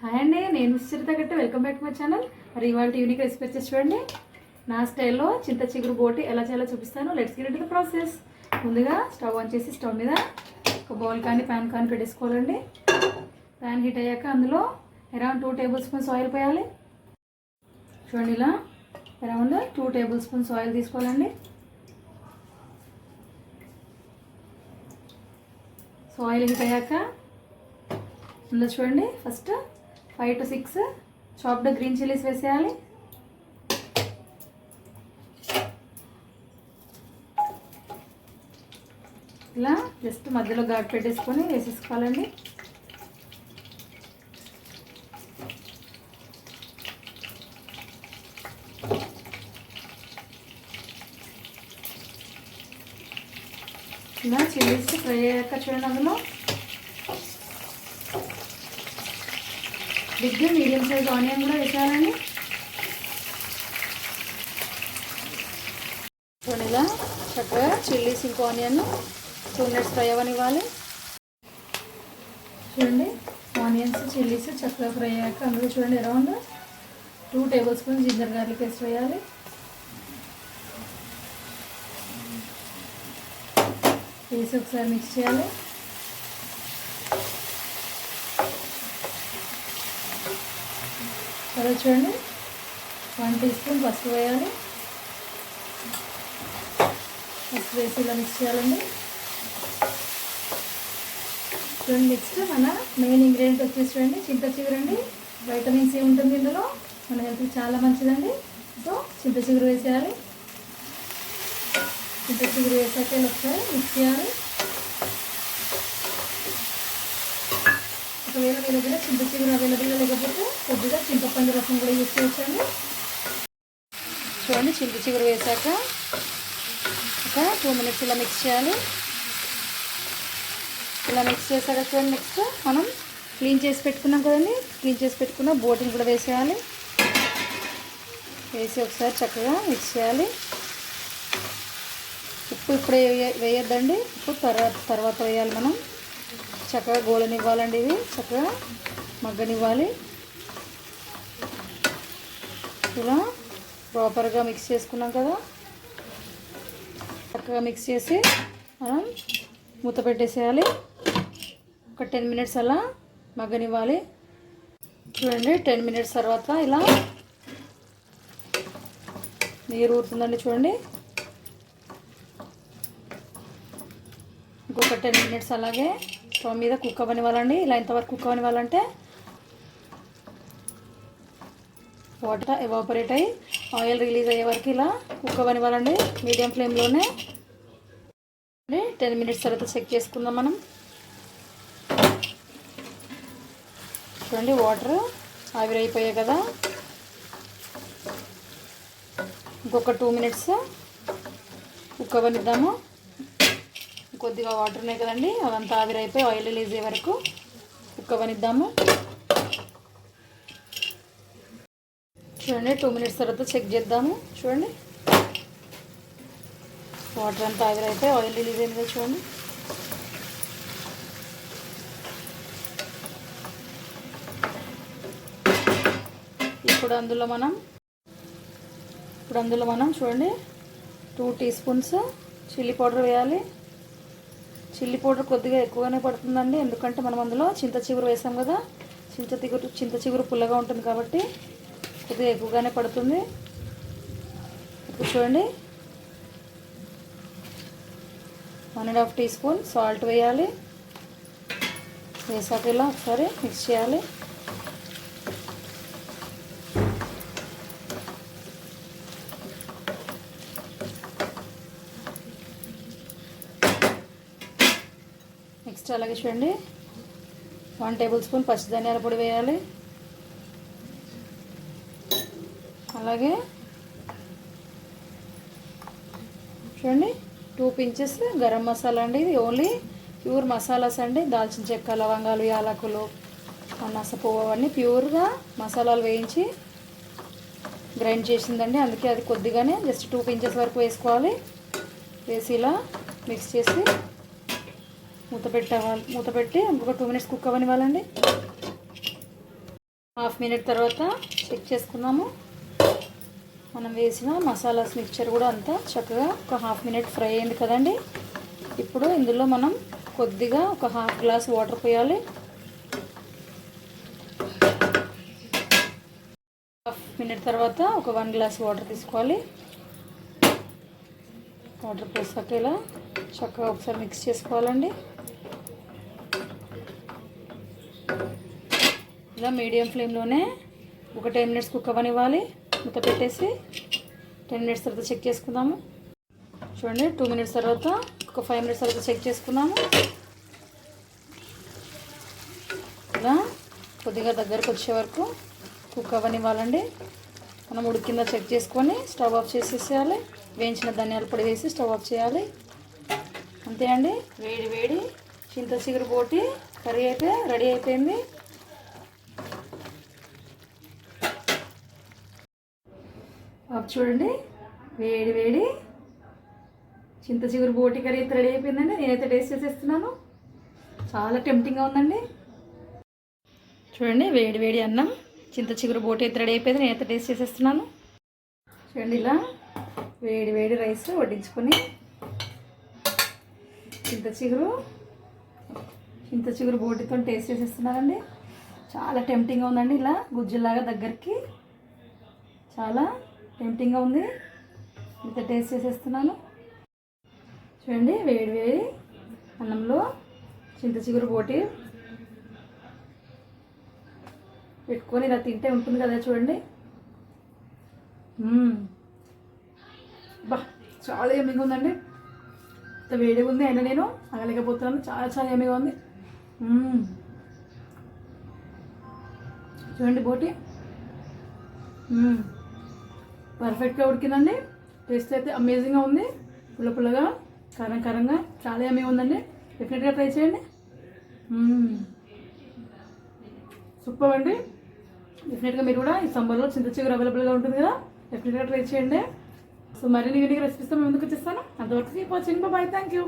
Hi అండి, నేను సుచరిత గట్టు. Welcome back to my channel. మరి ఇవాళ యూనిక్ రెసిపీ వచ్చేసి చూడండి, నా స్టైల్లో చింత చిగురు బోటి ఎలా చేయాలో చూపిస్తాను. Let's get into the process. ముందుగా స్టవ్ ఆన్ చేసి స్టవ్ మీద ఒక బౌల్ కానీ ప్యాన్ కానీ పెట్టేసుకోవాలండి. ప్యాన్ హీట్ అయ్యాక అందులో అరౌండ్ 2 టేబుల్ స్పూన్స్ ఆయిల్ పోయాలి. చూడండి, ఇలా అరౌండ్ 2 టేబుల్ స్పూన్స్ ఆయిల్ తీసుకోవాలండి. సో ఆయిల్ హీట్ అయ్యాక అందులో చూడండి first 5 to 6 chopped green chillies వేసేయాలి. ఇలా జస్ట్ మధ్యలో ఘాటు పెట్టేసుకొని వేసేసుకోవాలండి. ఇలా చిల్లీస్ ఫ్రై అయ్యాక చూడండి, అందులో బిగ్ మీడియం సైజ్ ఆనియన్ కూడా వేసేయాలండి. చూడండి, ఇలా చక్కగా చిల్లీస్ ఇంకా ఆనియన్ 2 minutes ఫ్రై అవ్వనివ్వాలి. చూడండి, ఆనియన్స్ చిల్లీస్ చక్కగా ఫ్రై అయ్యాక అందులో చూడండి around 2 tablespoons ginger garlic paste వేయాలి. వేసి ఒకసారి మిక్స్ చేయాలి. తర్వాత చూడండి 1 టీ స్పూన్ పసుపు వేయాలి. పసుపు వేసి ఇలా మిక్స్ చేయాలండి. చూడండి, నెక్స్ట్ మన మెయిన్ ఇంగ్రీడియంట్ వచ్చేసి చూడండి చింత చిగురు అండి. వైటమిన్ సి ఉంటుంది ఇందులో, మన హెల్త్కి చాలా మంచిదండి. సో చింత చిగురు వేసేయాలి. చింత చిగురు వేసాక ఒకసారి మిక్స్ చేయాలి. ఒకవేళ మీ దగ్గర చింత చిగురు అవైలబుల్గా లేకపోతే కొద్దిగా చింతపండు రసం కూడా యూజ్ చేయొచ్చండి. చూడండి, చింత చిగురు వేసాక ఒక 2 minutes ఇలా మిక్స్ చేయాలి. ఇలా మిక్స్ చేసాక చూడండి నెక్స్ట్ మనం క్లీన్ చేసి పెట్టుకున్నాం కదండి, క్లీన్ చేసి పెట్టుకున్న బోటిని కూడా వేసేయాలి. వేసి ఒకసారి చక్కగా మిక్స్ చేయాలి. ఉప్పు ఇప్పుడే వేయొద్దండి, ఉప్పు తర్వాత వేయాలి. మనం చక్కగా గోలనివ్వాలండి, ఇవి చక్కగా మగ్గనివ్వాలి. ఇలా ప్రాపర్గా మిక్స్ చేసుకున్నాం కదా, చక్కగా మిక్స్ చేసి మనం మూత పెట్టేసేయాలి. ఒక 10 minutes అలా మగ్గనివ్వాలి. చూడండి, 10 minutes తర్వాత ఇలా నీరు ఊరుతుందండి. చూడండి, ఇంకొక 10 minutes అలాగే స్టవ్ మీద కుక్ అవ్వనివ్వాలండి. ఇలా ఎంతవరకు కుక్ అవ్వనివ్వాలంటే వాటర్ ఎవాపరేట్ అయ్యి ఆయిల్ రిలీజ్ అయ్యే వరకు ఇలా కుక్ అవ్వనివ్వాలండి మీడియం ఫ్లేమ్లోనే. 10 minutes తర్వాత చెక్ చేసుకుందాం మనం. చూడండి, వాటర్ ఆవిరైపోయాయి కదా. ఇంకొక 2 minutes కుక్ అవ్వనిద్దాము. కొద్దిగా వాటర్ ఉన్నాయి కదండి, అవంతా ఆవిరైపోయి ఆయిల్ రిలీజ్ అయ్యే వరకు కుక్ అవ్వనిద్దాము. చూడండి, 2 minutes తర్వాత చెక్ చేద్దాము. చూడండి, వాటర్ అంతా ఆవిరైపోయి ఆయిల్ రిలీజ్ అయింది కదా. చూడండి, ఇప్పుడు అందులో మనం చూడండి 2 టీ స్పూన్స్ చిల్లీ పౌడర్ వేయాలి. చిల్లీ పౌడర్ కొద్దిగా ఎక్కువగానే పడుతుందండి, ఎందుకంటే మనం అందులో చింత చిగురు వేసాం కదా. చింత చిగురు పుల్లగా ఉంటుంది కాబట్టి కొద్దిగా ఎక్కువగానే పడుతుంది. ఇప్పుడు చూడండి 1.5 టీ స్పూన్ సాల్ట్ వేయాలి. వేసాక ఇలా ఒకసారి మిక్స్ చేయాలి. నెక్స్ట్ అలాగే చూడండి 1 టేబుల్ స్పూన్ పచ్చి ధనియాల పొడి వేయాలి. అలాగే చూడండి 2 pinches గరం మసాలా అండి. ఇది ఓన్లీ ప్యూర్ మసాలాస్ అండి. దాల్చిన చెక్క, లవంగాలు, యాలకులు, అనాస పువ్వు అవన్నీ ప్యూర్గా మసాలాలు వేయించి గ్రైండ్ చేసిందండి. అందుకే అది కొద్దిగానే జస్ట్ 2 pinches వరకు వేసుకోవాలి. వేసి ఇలా మిక్స్ చేసి మూత పెట్టి ఇంకొక 2 minutes కుక్ అవ్వనివ్వాలండి. హాఫ్ మినిట్ తర్వాత చెక్ చేసుకుందాము. మనం వేసిన మసాలాస్ మిక్చర్ కూడా అంతా చక్కగా ఒక హాఫ్ మినిట్ ఫ్రై అయింది కదండి. ఇప్పుడు ఇందులో మనం కొద్దిగా ఒక హాఫ్ గ్లాస్ వాటర్ పోయాలి. హాఫ్ మినిట్ తర్వాత ఒక 1 గ్లాస్ వాటర్ తీసుకోవాలి. వాటర్ పోసాక ఇలా చక్కగా ఒకసారి మిక్స్ చేసుకోవాలండి. ఇలా మీడియం ఫ్లేమ్లోనే ఒక 10 మినిట్స్ కుక్ అవ్వనివ్వాలి. మూత పెట్టేసి 10 మినిట్స్ తర్వాత చెక్ చేసుకుందాము. చూడండి 2 మినిట్స్ తర్వాత ఒక 5 మినిట్స్ తర్వాత చెక్ చేసుకుందాము. ఇలా కొద్దిగా దగ్గరకు వచ్చే వరకు కుక్ అవ్వనివ్వాలండి. మనం ఉడికిందా చెక్ చేసుకొని స్టవ్ ఆఫ్ చేసేసేయాలి. వేయించిన ధనియాల పొడి వేసి స్టవ్ ఆఫ్ చేయాలి. అంతే అండి, వేడి వేడి చింత చిగురు బోటి కర్రీ అయితే రెడీ అయిపోయింది. చూడండి వేడి వేడి చింత చిగురు బోటి కర్రీ అయితే రెడీ అయిపోయిందండి. నేనైతే టేస్ట్ చేసేస్తున్నాను. చాలా టెంప్టింగ్గా ఉందండి. చూడండి వేడి వేడి అన్నం చింత చిగురు బోటి అయితే రెడీ అయిపోయింది. నేనైతే టేస్ట్ చేసేస్తున్నాను. చూడండి ఇలా వేడి వేడి రైస్ వడ్డించుకొని చింత చిగురు బోటితో టేస్ట్ చేసేస్తున్నానండి. చాలా టెంప్టింగ్గా ఉందండి. ఇలా గుజ్జులాగా దగ్గరికి చాలా టెంప్టింగ్గా ఉంది. ఇంత టేస్ట్ చేసేస్తున్నాను. చూడండి వేడి వేడి అన్నంలో చింత చిగురు బోటి పెట్టుకొని ఇలా తింటే ఉంటుంది కదా. చూడండి బా చాలా యమ్మీగా ఉందండి. ఇంత వేడిగా ఉంది అయినా నేను అగలేకపోతున్నాను. చాలా చాలా యమ్మీగా ఉంది. చూడండి బోటి పర్ఫెక్ట్గా ఉడికిందండి. టేస్ట్ అయితే అమేజింగ్గా ఉంది. పుల్ల పుల్లగా కారం కారంగా చాలా యమ్మీగా ఉందండి. డెఫినెట్గా ట్రై చేయండి. సూపర్ అండి. డెఫినెట్గా మీరు కూడా ఈ సమ్మర్లో చింత చిగురు అవైలబుల్గా ఉంటుంది కదా, డెఫినెట్గా ట్రై చేయండి. సో మరిన్ని యూనిక్ రెసిపీస్తో మేము ముందుకు వచ్చేస్తాను. అంతవరకు keep watching. Bye. Thank you.